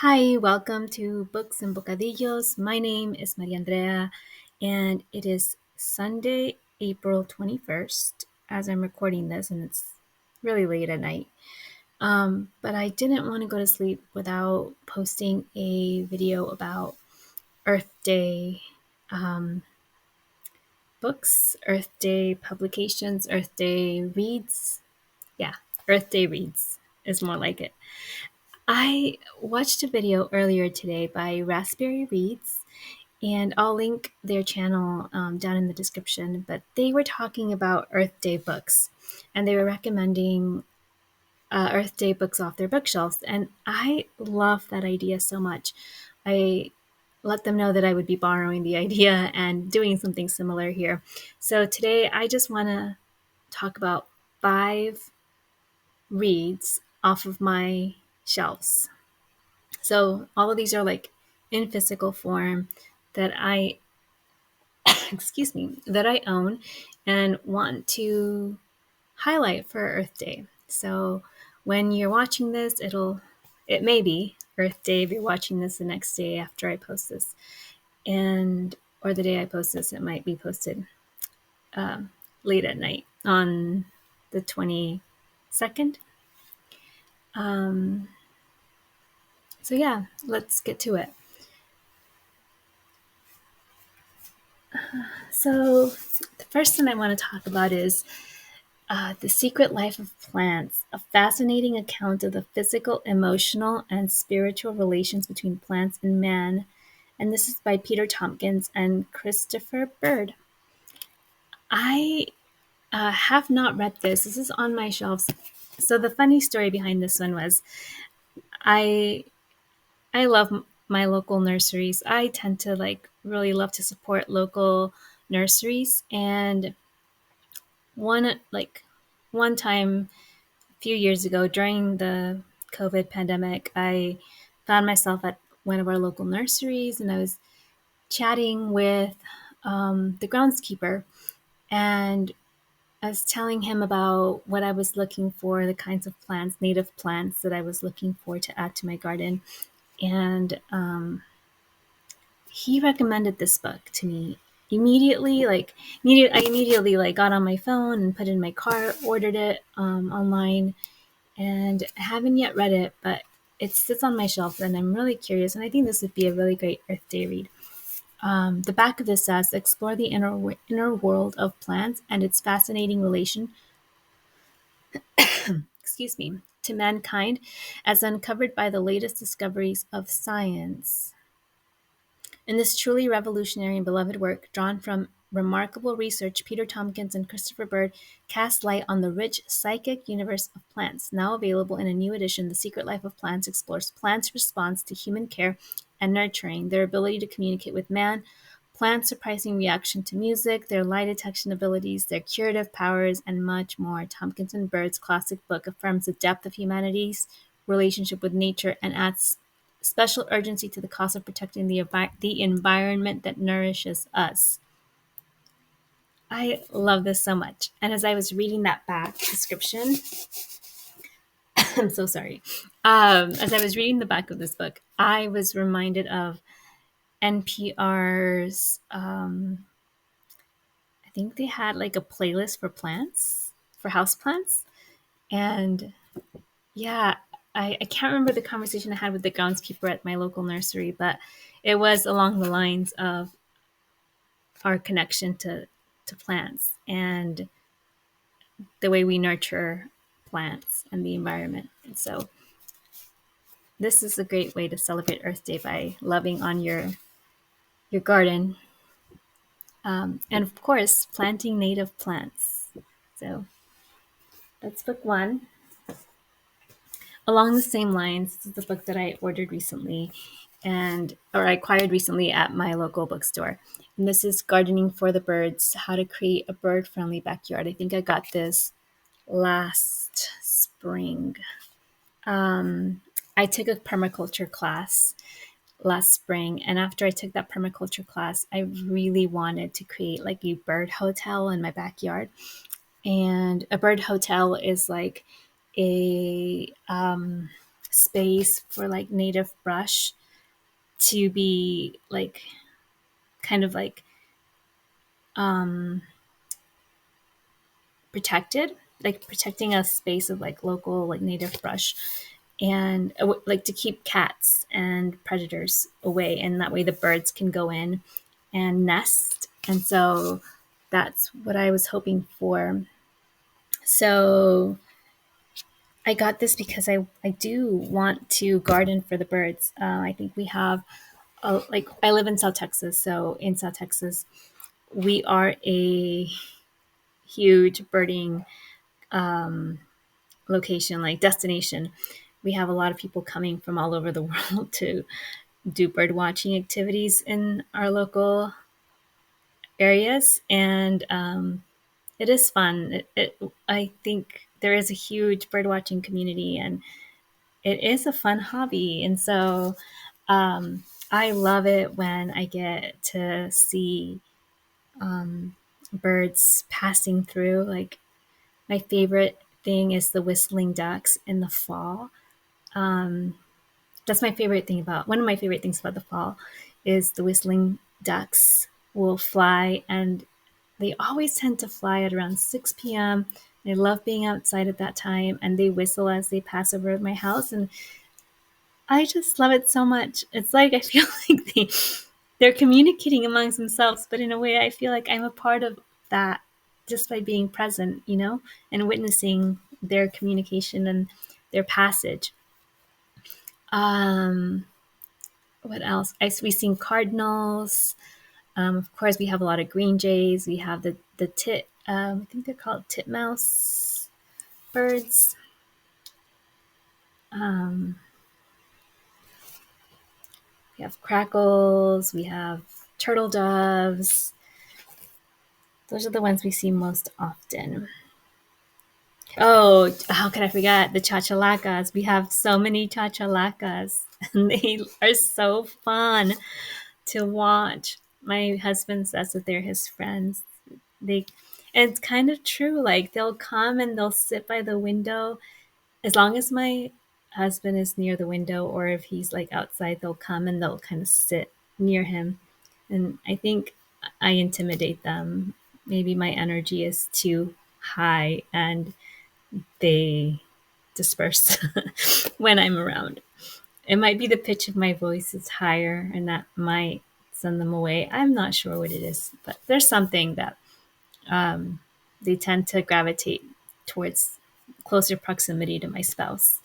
Hi, welcome to Books and Bocadillos. My name is Maria Andrea, and it is Sunday, April 21st, as I'm recording this, and it's really late at night. But I didn't want to go to sleep without posting a video about Earth Day books, Earth Day publications, Earth Day reads. Yeah, Earth Day reads is more like it. I watched a video earlier today by Raspberry Reads, and I'll link their channel down in the description. But they were talking about Earth Day books, and they were recommending Earth Day books off their bookshelves. And I love that idea so much. I let them know that I would be borrowing the idea and doing something similar here. So today I just want to talk about 5 reads off of my shelves. So all of these are like in physical form that I, excuse me, that I own and want to highlight for Earth Day. So when you're watching this, it may be Earth Day if you're watching this the next day after I post this, and or the day I post this, it might be posted late at night on the 22nd. So yeah, let's get to it. So the first thing I want to talk about is The Secret Life of Plants, a fascinating account of the physical, emotional, and spiritual relations between plants and man. And this is by Peter Tompkins and Christopher Bird. I have not read this. This is on my shelves. So the funny story behind this one was I I love my local nurseries. I tend to really love to support local nurseries, and one time a few years ago during the COVID pandemic, I found myself at one of our local nurseries, and I was chatting with the groundskeeper, and I was telling him about what I was looking for, the kinds of plants, native plants that I was looking for to add to my garden. And he recommended this book to me immediately. I immediately got on my phone and put it in my cart, ordered it online, and I haven't yet read it, but it sits on my shelf, and I'm really curious. And I think this would be a really great Earth Day read. The back of this says, "Explore the inner world of plants and its fascinating relation, excuse me, to mankind, as uncovered by the latest discoveries of science." In this truly revolutionary and beloved work, drawn from remarkable research, Peter Tompkins and Christopher Bird cast light on the rich psychic universe of plants. Now available in a new edition, The Secret Life of Plants explores plants' response to human care and nurturing, their ability to communicate with man, plants' surprising reaction to music, their lie detection abilities, their curative powers, and much more. Tompkins and Bird's classic book affirms the depth of humanity's relationship with nature and adds special urgency to the cause of protecting the environment that nourishes us. I love this so much. And as I was reading that back description, I'm so sorry. As I was reading the back of this book, I was reminded of NPR's, I think they had like a playlist for plants, for house plants. And yeah, I can't remember the conversation I had with the groundskeeper at my local nursery, but it was along the lines of our connection to plants and the way we nurture plants and the environment. And so this is a great way to celebrate Earth Day by loving on your garden, and of course planting native plants. So that's book one. Along the same lines, this is the book that I ordered recently or I acquired recently at my local bookstore. And this is Gardening for the Birds: How to Create a Bird-Friendly Backyard. I think I got this last spring. I took a permaculture class last spring, and after I took that permaculture class, I really wanted to create like a bird hotel in my backyard. And a bird hotel is like a space for like native brush to be like kind of like um, protected, like protecting a space of like local like native brush, and like to keep cats and predators away, and that way the birds can go in and nest. And so that's what I was hoping for. So I got this because I do want to garden for the birds. I think we have like I live in South Texas, so in South Texas we are a huge birding location, like destination. We have a lot of people coming from all over the world to do bird watching activities in our local areas, and it is fun. I think there is a huge bird watching community, and it is a fun hobby. And so I love it when I get to see birds passing through. Like my favorite thing is the whistling ducks in the fall. Um, that's my favorite thing about one of my favorite things about the fall is the whistling ducks will fly, and they always tend to fly at around 6 p.m. I love being outside at that time, and they whistle as they pass over my house, and I just love it so much. It's like I feel like they're communicating amongst themselves, but in a way I feel like I'm a part of that just by being present, and witnessing their communication and their passage. Um, what else? We seen cardinals. Of course, we have a lot of green jays. We have the tit. I think they're called titmouse birds. Um, we have crackles. We have turtle doves. Those are the ones we see most often. Oh, how could I forget the chachalacas? We have so many chachalacas, and they are so fun to watch. My husband says that they're his friends. They, and it's kind of true. Like they'll come and they'll sit by the window. As long as my husband is near the window, or if he's like outside, they'll come and they'll kind of sit near him. And I think I intimidate them. Maybe my energy is too high and they disperse when I'm around. It might be the pitch of my voice is higher and that might send them away. I'm not sure what it is, but there's something that um, they tend to gravitate towards closer proximity to my spouse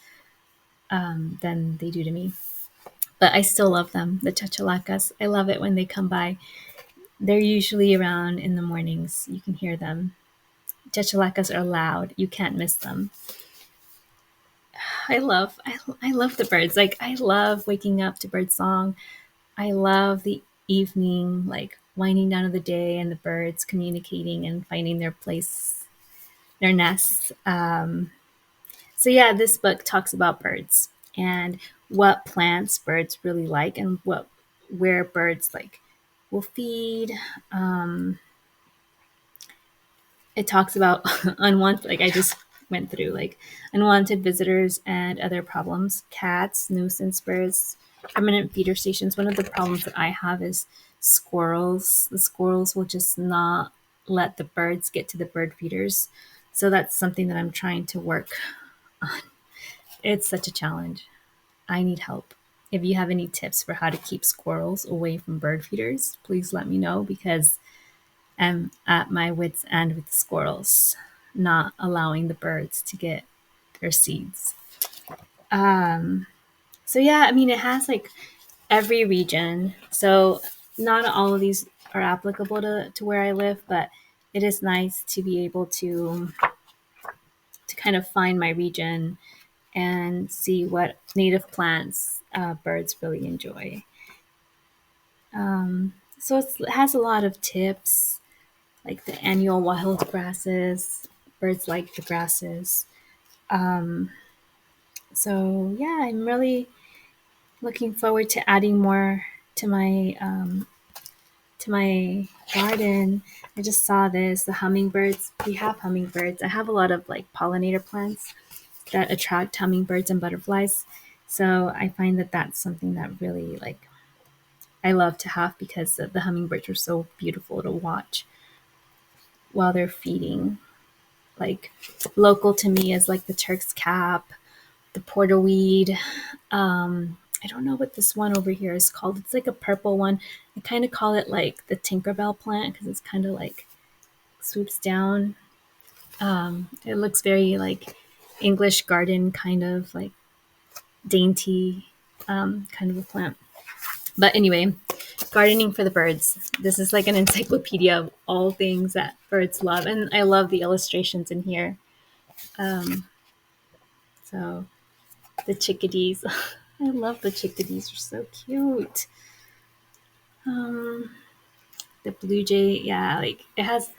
than they do to me. But I still love them, the chachalacas. I love it when they come by. They're usually around in the mornings. You can hear them. Chachalacas are loud. You can't miss them. I love the birds. Like I love waking up to bird song. I love the evening, like winding down of the day and the birds communicating and finding their place, their nests. So yeah, this book talks about birds and what plants birds really like and where birds like will feed. It talks about unwanted, like I just went through, like unwanted visitors and other problems, cats, nuisance birds, permanent feeder stations. One of the problems that I have is squirrels. The squirrels will just not let the birds get to the bird feeders. So that's something that I'm trying to work on. It's such a challenge. I need help. If you have any tips for how to keep squirrels away from bird feeders, please let me know because I'm at my wits' end with the squirrels, not allowing the birds to get their seeds. Um, so yeah, I mean, it has like every region. So not all of these are applicable to where I live, but it is nice to be able to kind of find my region and see what native plants birds really enjoy. So it has a lot of tips, like the annual wild grasses. Birds like the grasses. Um, so yeah, I'm really looking forward to adding more to my garden. I just saw this, the hummingbirds. We have hummingbirds. I have a lot of like pollinator plants that attract hummingbirds and butterflies. So I find that that's something that really like I love to have because the hummingbirds are so beautiful to watch while they're feeding. Like local to me is like the Turk's cap, the porterweed. I don't know what this one over here is called. It's like a purple one. I kind of call it like the Tinkerbell plant because it's kind of like swoops down. It looks very like English garden kind of like dainty kind of a plant. But anyway, gardening for the birds. This is like an encyclopedia of all things that birds love, and I love the illustrations in here. Um, so the chickadees, I love the chickadees. They're so cute. Um, the blue jay, yeah, like it has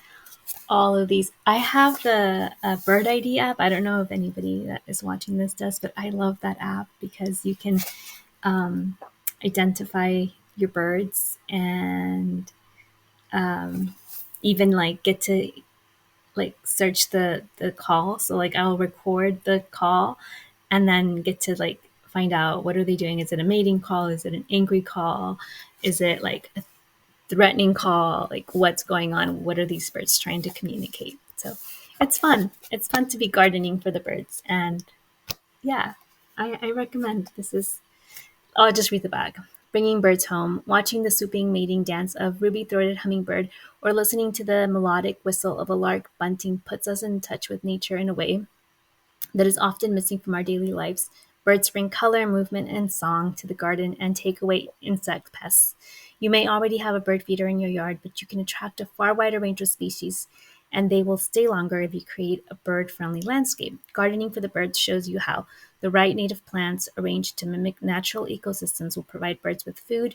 all of these. I have the Bird ID app. I don't know if anybody that is watching this does, but I love that app because you can um, identify your birds and even like get to like search the call. So like I'll record the call and then get to like find out what are they doing. Is it a mating call? Is it an angry call? Is it like a threatening call? Like what's going on? What are these birds trying to communicate? So it's fun. It's fun to be gardening for the birds. And yeah, I recommend this is I'll just read the back. Bringing birds home, watching the swooping mating dance of ruby-throated hummingbird, or listening to the melodic whistle of a lark bunting puts us in touch with nature in a way that is often missing from our daily lives. Birds bring color, movement, and song to the garden and take away insect pests. You may already have a bird feeder in your yard, but you can attract a far wider range of species, and they will stay longer if you create a bird friendly landscape. Gardening for the birds shows you how the right native plants arranged to mimic natural ecosystems will provide birds with food,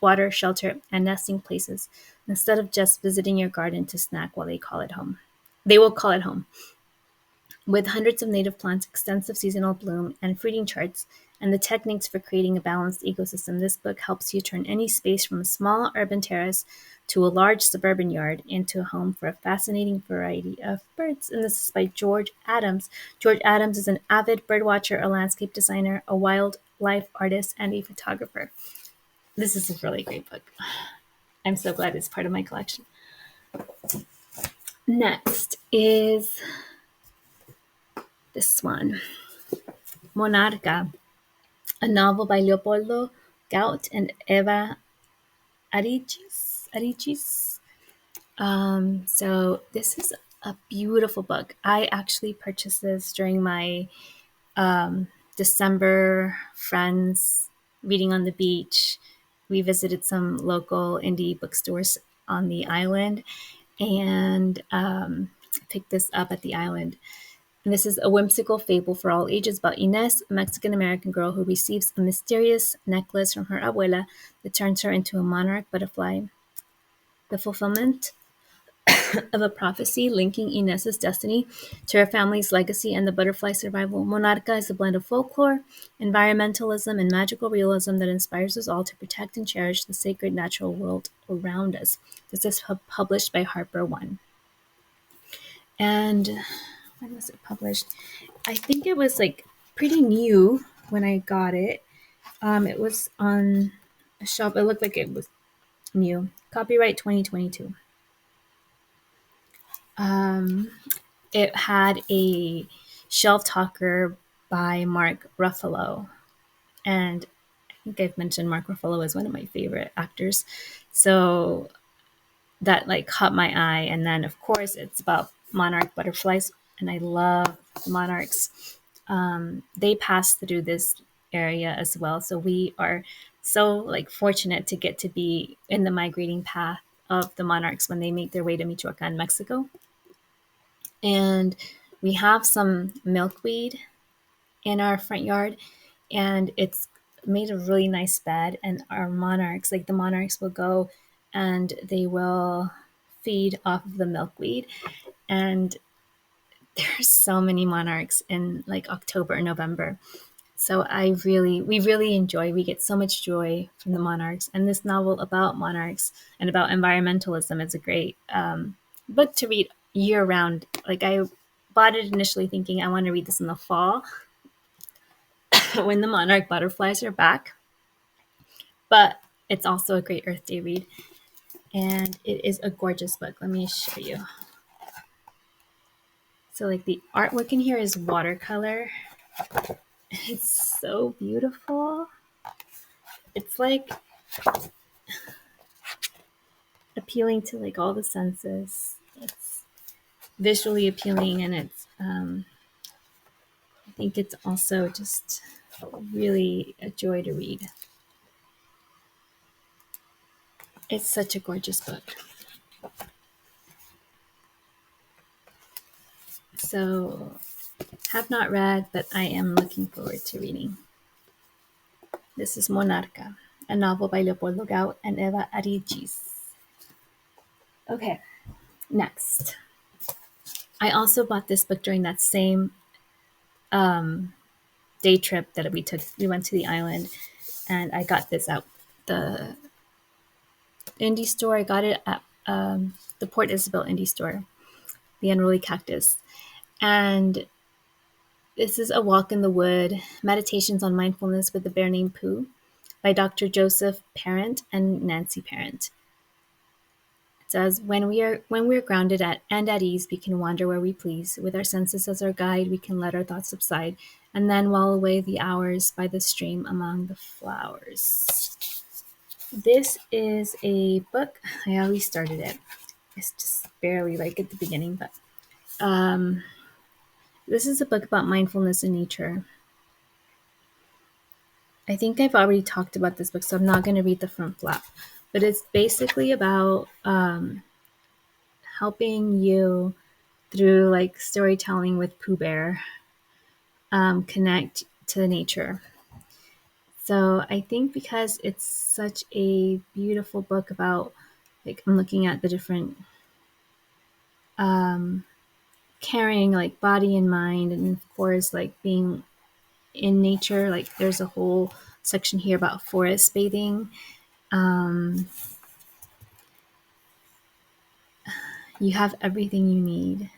water, shelter, and nesting places instead of just visiting your garden to snack while they call it home. They will call it home. With hundreds of native plants, extensive seasonal bloom, and fruiting charts, and the techniques for creating a balanced ecosystem, this book helps you turn any space from a small urban terrace to a large suburban yard into a home for a fascinating variety of birds. And this is by George Adams. George Adams is an avid birdwatcher, a landscape designer, a wildlife artist, and a photographer. This is a really great book. I'm so glad it's part of my collection. Next is this one, Monarca, a novel by Leopoldo, Gout, and Eva Aridjis. So this is a beautiful book. I actually purchased this during my December friends reading on the beach. We visited some local indie bookstores on the island and picked this up at the island. And this is a whimsical fable for all ages about Inés, a Mexican American girl who receives a mysterious necklace from her abuela that turns her into a monarch butterfly. The fulfillment of a prophecy linking Inés's destiny to her family's legacy and the butterfly survival. Monarca is a blend of folklore, environmentalism, and magical realism that inspires us all to protect and cherish the sacred natural world around us. This is published by Harper One. And when was it published? I think it was like pretty new when I got it. It was on a shelf. It looked like it was new. Copyright 2022. It had a shelf talker by Mark Ruffalo. And I think I've mentioned Mark Ruffalo as one of my favorite actors. So that like caught my eye. And then of course it's about monarch butterflies. And I love monarchs. They pass through this area as well. So we are so like fortunate to get to be in the migrating path of the monarchs when they make their way to Michoacan, Mexico. And we have some milkweed in our front yard, and it's made a really nice bed. And our monarchs, like the monarchs, will go and they will feed off of the milkweed. And there's so many monarchs in like October and November. So we really enjoy, we get so much joy from the monarchs. And this novel about monarchs and about environmentalism is a great book to read year round. Like I bought it initially thinking I want to read this in the fall. when the monarch butterflies are back. But it's also a great Earth Day read. And it is a gorgeous book. Let me show you. So like the artwork in here is watercolor. It's so beautiful. It's like appealing to like all the senses. It's visually appealing, and it's I think it's also just really a joy to read. It's such a gorgeous book. So have not read, but I am looking forward to reading. This is Monarca, a novel by Leopoldo Gout and Eva Aridjis. Okay, next. I also bought this book during that same day trip that we took. We went to the island, and I got this at the indie store. I got it at the Port Isabel indie store, the Unruly Cactus. And this is A Walk in the Wood, Meditations on Mindfulness with the Bear Named Pooh by Dr. Joseph Parent and Nancy Parent. It says, when we're grounded and at ease, we can wander where we please. With our senses as our guide, we can let our thoughts subside, and then while away the hours by the stream among the flowers. This is a book. I always started it. It's just barely like at the beginning, but this is a book about mindfulness in nature. I think I've already talked about this book, so I'm not going to read the front flap. But it's basically about helping you through like storytelling with Pooh Bear connect to nature. So I think because it's such a beautiful book about, like, I'm looking at the different carrying like body and mind, and of course like being in nature. Like there's a whole section here about forest bathing. You have everything you need.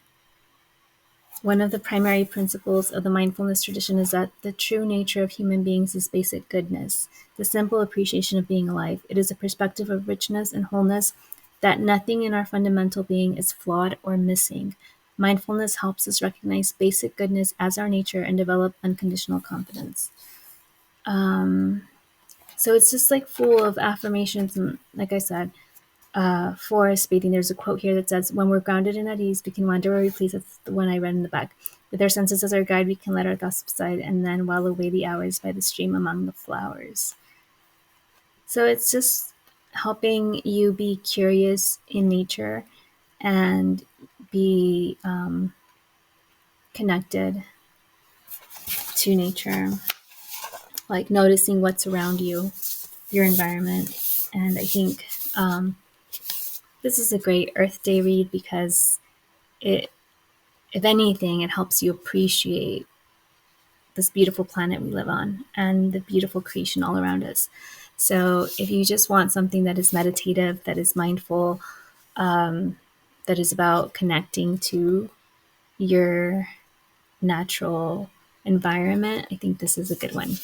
One of the primary principles of the mindfulness tradition is that the true nature of human beings is basic goodness, the simple appreciation of being alive. It is a perspective of richness and wholeness, that nothing in our fundamental being is flawed or missing. Mindfulness helps us recognize basic goodness as our nature and develop unconditional confidence. So it's just like full of affirmations, and like I said, forest bathing. There's a quote here that says, when we're grounded and at ease, we can wander where we please. That's the one I read in the back. With our senses as our guide, we can let our thoughts subside and then while away the hours by the stream among the flowers. So it's just helping you be curious in nature and be connected to nature, like noticing what's around you, your environment. And I think this is a great Earth Day read because it, if anything, it helps you appreciate this beautiful planet we live on and the beautiful creation all around us. So if you just want something that is meditative, that is mindful, that is about connecting to your natural environment, I think this is a good one.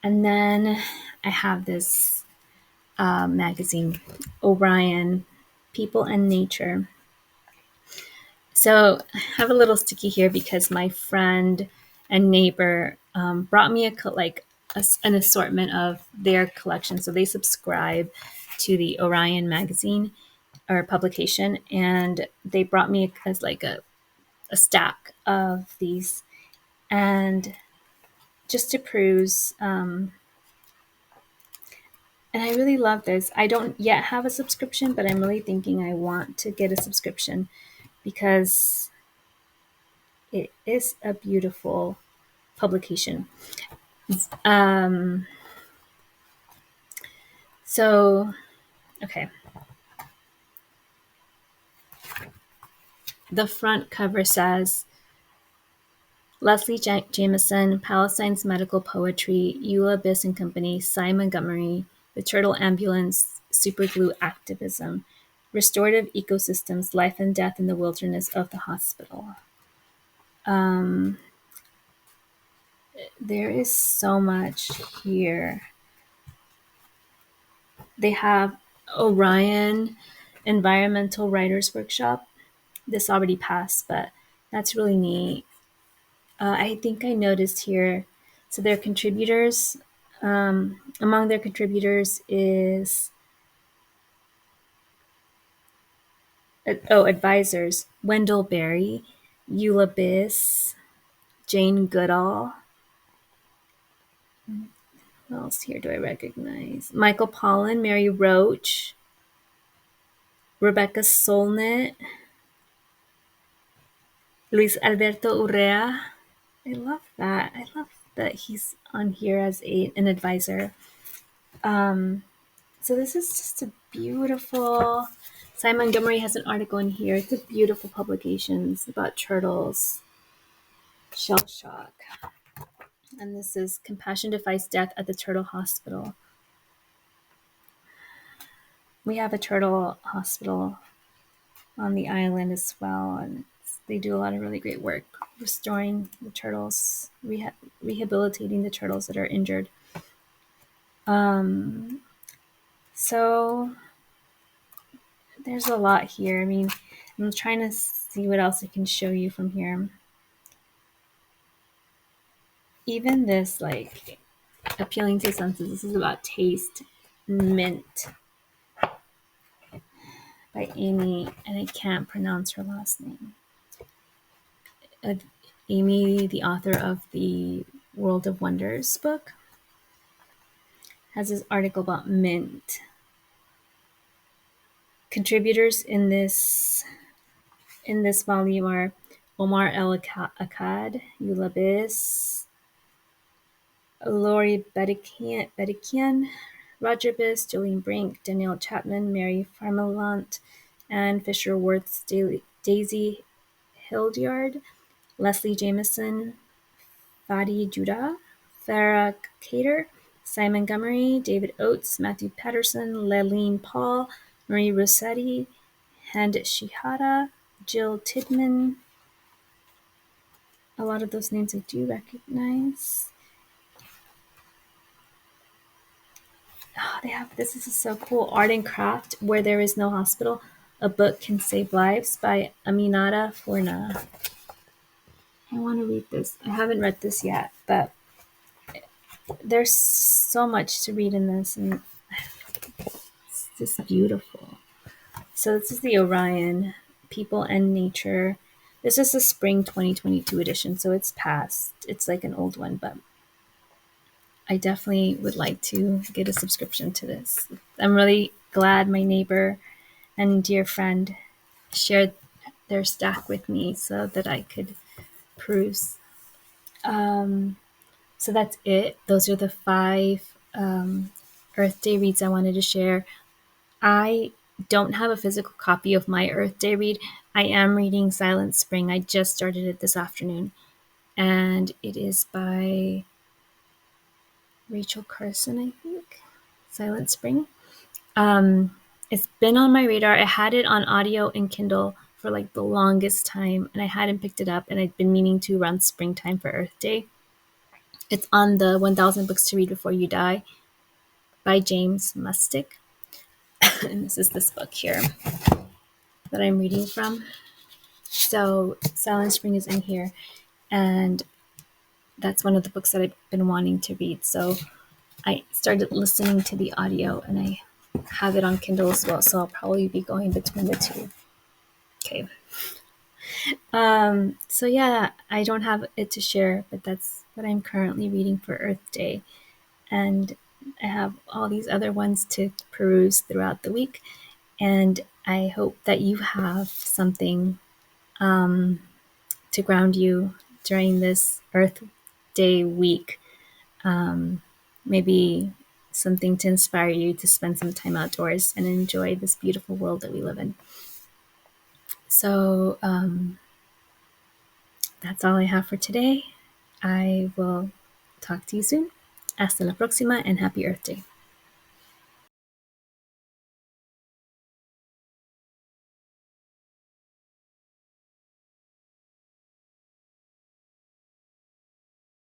And then I have this magazine, Orion, People and Nature. So I have a little sticky here because my friend and neighbor brought me an assortment of their collection. So they subscribe to the Orion magazine or publication, and they brought me as like a stack of these, and just to peruse. And I really love this. I don't yet have a subscription, but I'm really thinking I want to get a subscription because it is a beautiful publication. So, okay. The front cover says, Leslie Jameson, Palestine's Medical Poetry, Eula Biss and Company, Cy Montgomery, The Turtle Ambulance, Superglue Activism, Restorative Ecosystems, Life and Death in the Wilderness of the Hospital. There is so much here. They have Orion Environmental Writers Workshop. This already passed, but that's really neat. I think I noticed here, so their contributors, among their contributors is, advisors, Wendell Berry, Eula Biss, Jane Goodall. What else here do I recognize? Michael Pollan, Mary Roach, Rebecca Solnit, Luis Alberto Urrea. I love that. I love that he's on here as an advisor. So this is just a beautiful. Simon Montgomery has an article in here. It's a beautiful publication about turtles. Shell shock. And this is Compassion Defies Death at the Turtle Hospital. We have a turtle hospital on the island as well, and they do a lot of really great work restoring the turtles, rehabilitating the turtles that are injured. So there's a lot here. I mean, I'm trying to see what else I can show you from here. Even this, like, appealing to senses, this is about taste. Mint by Amy, and I can't pronounce her last name. Amy, the author of the World of Wonders book, has this article about mint. Contributors in this volume are Omar El Akkad, Eula Biss, Lori Bedikian, Roger Biss, Jolene Brink, Danielle Chapman, Mary Farmelant, Anne Fisher-Worth's Daisy Hildyard, Leslie Jameson, Fadi Judah, Farah Cater, Simon Montgomery, David Oates, Matthew Patterson, Leline Paul, Marie Rossetti, Hand Shihara, Jill Tidman. A lot of those names I do recognize. Oh, they have, this is so cool. Art and Craft, Where There Is No Hospital, A Book Can Save Lives by Aminata Forna. I want to read this. I haven't read this yet, but there's so much to read in this, and it's just beautiful. So this is the Orion, People and Nature. This is the spring 2022 edition, so it's past. It's like an old one, but I definitely would like to get a subscription to this. I'm really glad my neighbor and dear friend shared their stack with me so that I could peruse. So that's it. Those are the 5 Earth Day reads I wanted to share. I don't have a physical copy of my Earth Day read. I am reading Silent Spring. I just started it this afternoon, and it is by Rachel Carson, I think. Silent Spring. It's been on my radar. I had it on audio and Kindle for like the longest time, and I hadn't picked it up, and I'd been meaning to around springtime for Earth Day. It's on the 1000 Books to Read Before You Die by James Mustick. And this is this book here that I'm reading from. So Silent Spring is in here, and that's one of the books that I've been wanting to read. So I started listening to the audio, and I have it on Kindle as well, so I'll probably be going between the two. Okay. So yeah, I don't have it to share, but that's what I'm currently reading for Earth Day. And I have all these other ones to peruse throughout the week. And I hope that you have something to ground you during this Earth Day week. Maybe something to inspire you to spend some time outdoors and enjoy this beautiful world that we live in. So that's all I have for today. I will talk to you soon. Hasta la próxima, and happy Earth Day.